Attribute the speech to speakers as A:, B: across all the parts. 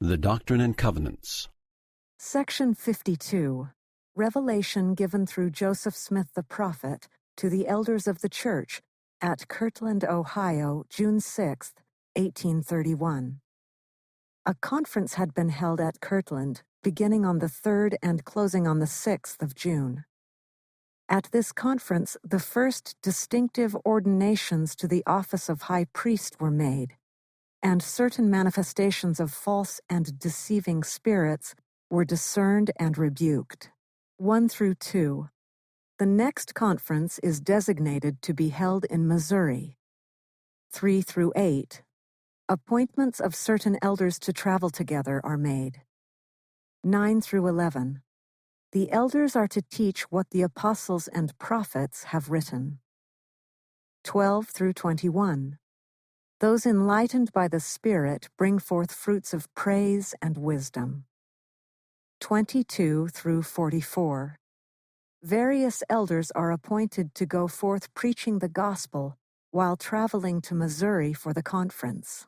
A: The Doctrine and Covenants.
B: Section 52. Revelation given through Joseph Smith the prophet to the elders of the church at Kirtland, Ohio, June 6, 1831. A conference had been held at Kirtland, beginning on the 3rd and closing on the 6th of June. At this conference, the first distinctive ordinations to the office of high priest were made, and certain manifestations of false and deceiving spirits were discerned and rebuked. 1 through 2. The next conference is designated to be held in Missouri. 3 through 8. Appointments of certain elders to travel together are made. 9 through 11. The elders are to teach what the apostles and prophets have written. 12 through 21. Those enlightened by the Spirit bring forth fruits of praise and wisdom. 22 through 44. Various elders are appointed to go forth preaching the gospel while traveling to Missouri for the conference.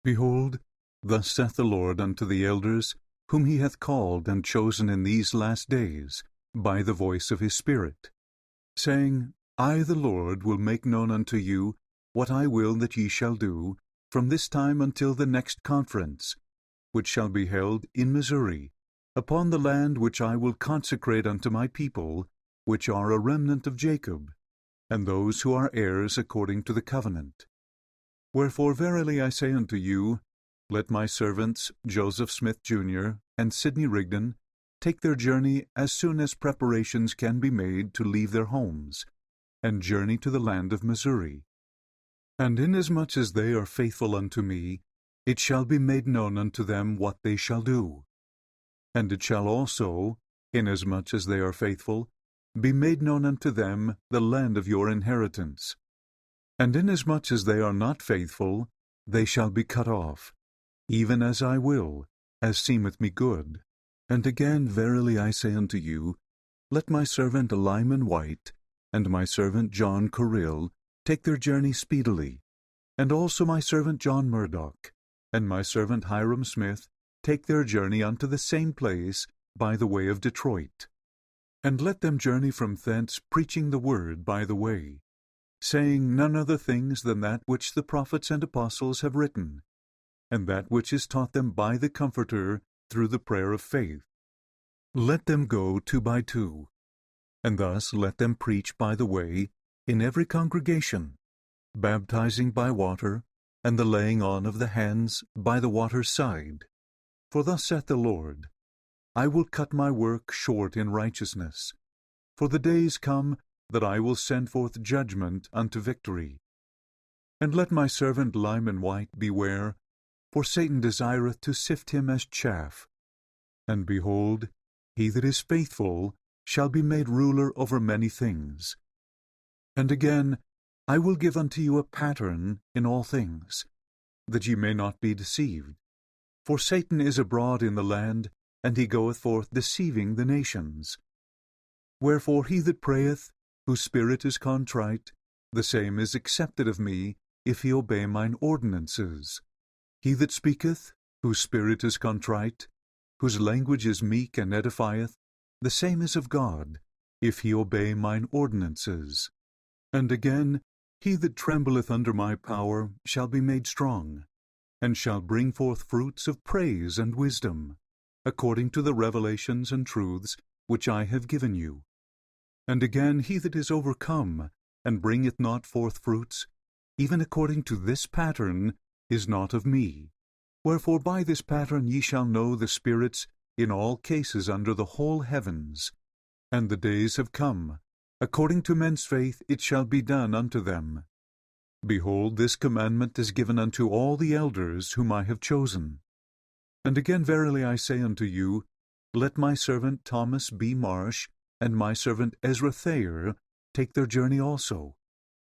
C: Behold, thus saith the Lord unto the elders, whom he hath called and chosen in these last days, by the voice of his Spirit, saying, I the Lord will make known unto you what I will that ye shall do, from this time until the next conference, which shall be held in Missouri, upon the land which I will consecrate unto my people, which are a remnant of Jacob, and those who are heirs according to the covenant. Wherefore verily I say unto you, let my servants Joseph Smith, Jr., and Sidney Rigdon take their journey as soon as preparations can be made to leave their homes, and journey to the land of Missouri. And inasmuch as they are faithful unto me, it shall be made known unto them what they shall do. And it shall also, inasmuch as they are faithful, be made known unto them the land of your inheritance. And inasmuch as they are not faithful, they shall be cut off, even as I will, as seemeth me good. And again verily I say unto you, let my servant Lyman White, and my servant John Corrill, take their journey speedily, and also my servant John Murdoch, and my servant Hiram Smith, take their journey unto the same place by the way of Detroit. And let them journey from thence, preaching the word by the way, saying none other things than that which the prophets and apostles have written, and that which is taught them by the Comforter through the prayer of faith. Let them go 2 by 2, and thus let them preach by the way in every congregation, baptizing by water, and the laying on of the hands by the water's side. For thus saith the Lord, I will cut my work short in righteousness, for the days come that I will send forth judgment unto victory. And let my servant Lyman White beware, for Satan desireth to sift him as chaff. And behold, he that is faithful shall be made ruler over many things. And again, I will give unto you a pattern in all things, that ye may not be deceived. For Satan is abroad in the land, and he goeth forth deceiving the nations. Wherefore he that prayeth, whose spirit is contrite, the same is accepted of me, if he obey mine ordinances. He that speaketh, whose spirit is contrite, whose language is meek and edifieth, the same is of God, if he obey mine ordinances. And again, he that trembleth under my power shall be made strong, and shall bring forth fruits of praise and wisdom, according to the revelations and truths which I have given you. And again, he that is overcome, and bringeth not forth fruits, even according to this pattern, is not of me. Wherefore by this pattern ye shall know the spirits in all cases under the whole heavens. And the days have come, according to men's faith it shall be done unto them. Behold, this commandment is given unto all the elders whom I have chosen. And again verily I say unto you, let my servant Thomas B. Marsh and my servant Ezra Thayer take their journey also,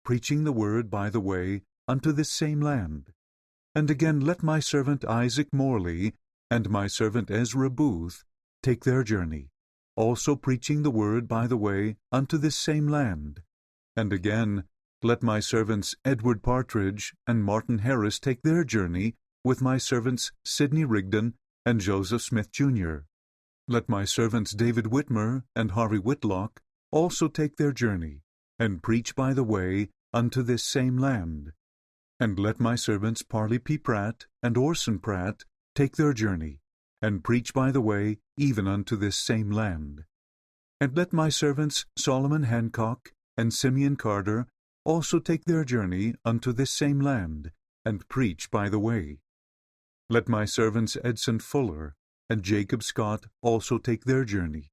C: preaching the word by the way unto this same land. And again let my servant Isaac Morley and my servant Ezra Booth take their journey, also preaching the word by the way unto this same land. And again, let my servants Edward Partridge and Martin Harris take their journey, with my servants Sidney Rigdon and Joseph Smith, Jr. Let my servants David Whitmer and Harvey Whitlock also take their journey, and preach by the way unto this same land. And let my servants Parley P. Pratt and Orson Pratt take their journey, and preach by the way even unto this same land. And let my servants Solomon Hancock and Simeon Carter also take their journey unto this same land, and preach by the way. Let my servants Edson Fuller and Jacob Scott also take their journey.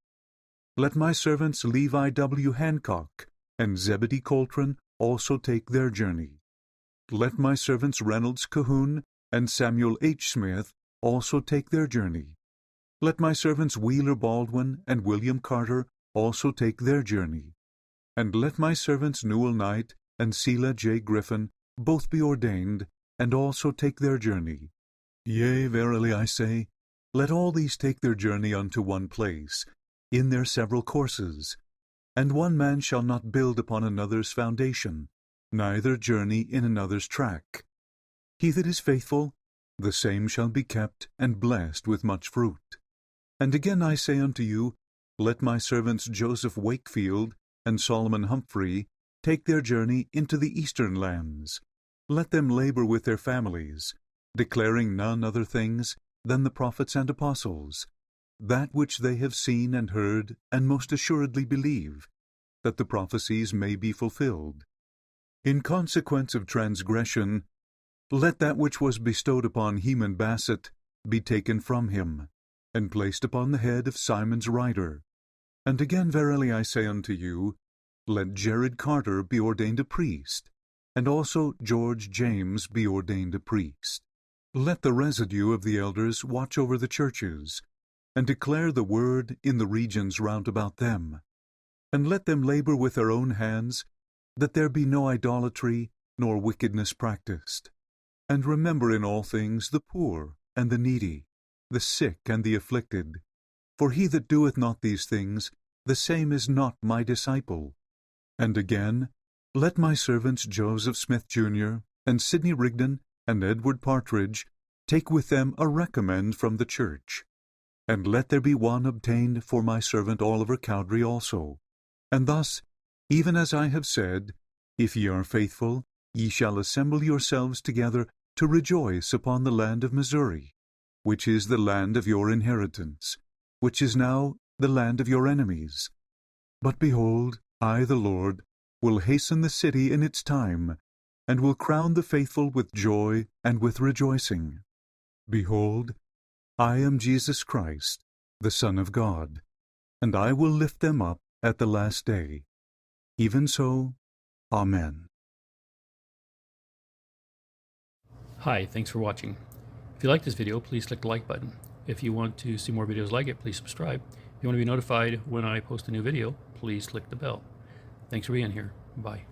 C: Let my servants Levi W. Hancock and Zebedee Coltrane also take their journey. Let my servants Reynolds Cahoon and Samuel H. Smith also take their journey. Let my servants Wheeler Baldwin and William Carter also take their journey. And let my servants Newell Knight and Selah J. Griffin both be ordained, and also take their journey. Yea, verily I say, let all these take their journey unto one place, in their several courses. And one man shall not build upon another's foundation, neither journey in another's track. He that is faithful, the same shall be kept and blessed with much fruit. And again I say unto you, let my servants Joseph Wakefield and Solomon Humphrey take their journey into the eastern lands. Let them labor with their families, declaring none other things than the prophets and apostles, that which they have seen and heard, and most assuredly believe, that the prophecies may be fulfilled. In consequence of transgression, let that which was bestowed upon Heman Bassett be taken from him, and placed upon the head of Simon's rider. And again verily I say unto you, let Jared Carter be ordained a priest, and also George James be ordained a priest. Let the residue of the elders watch over the churches, and declare the word in the regions round about them. And let them labor with their own hands, that there be no idolatry nor wickedness practiced. And remember in all things the poor and the needy, the sick and the afflicted. For he that doeth not these things, the same is not my disciple. And again, let my servants Joseph Smith, Jr., and Sidney Rigdon, and Edward Partridge take with them a recommend from the church. And let there be one obtained for my servant Oliver Cowdery also. And thus, even as I have said, if ye are faithful, ye shall assemble yourselves together to rejoice upon the land of Missouri, which is the land of your inheritance, which is now the land of your enemies. But behold, I, the Lord, will hasten the city in its time, and will crown the faithful with joy and with rejoicing. Behold, I am Jesus Christ, the Son of God, and I will lift them up at the last day. Even so, Amen.
D: Hi, thanks for watching. If you like this video, please click the like button. If you want to see more videos like it, please subscribe. If you want to be notified when I post a new video, please click the bell. Thanks for being here. Bye.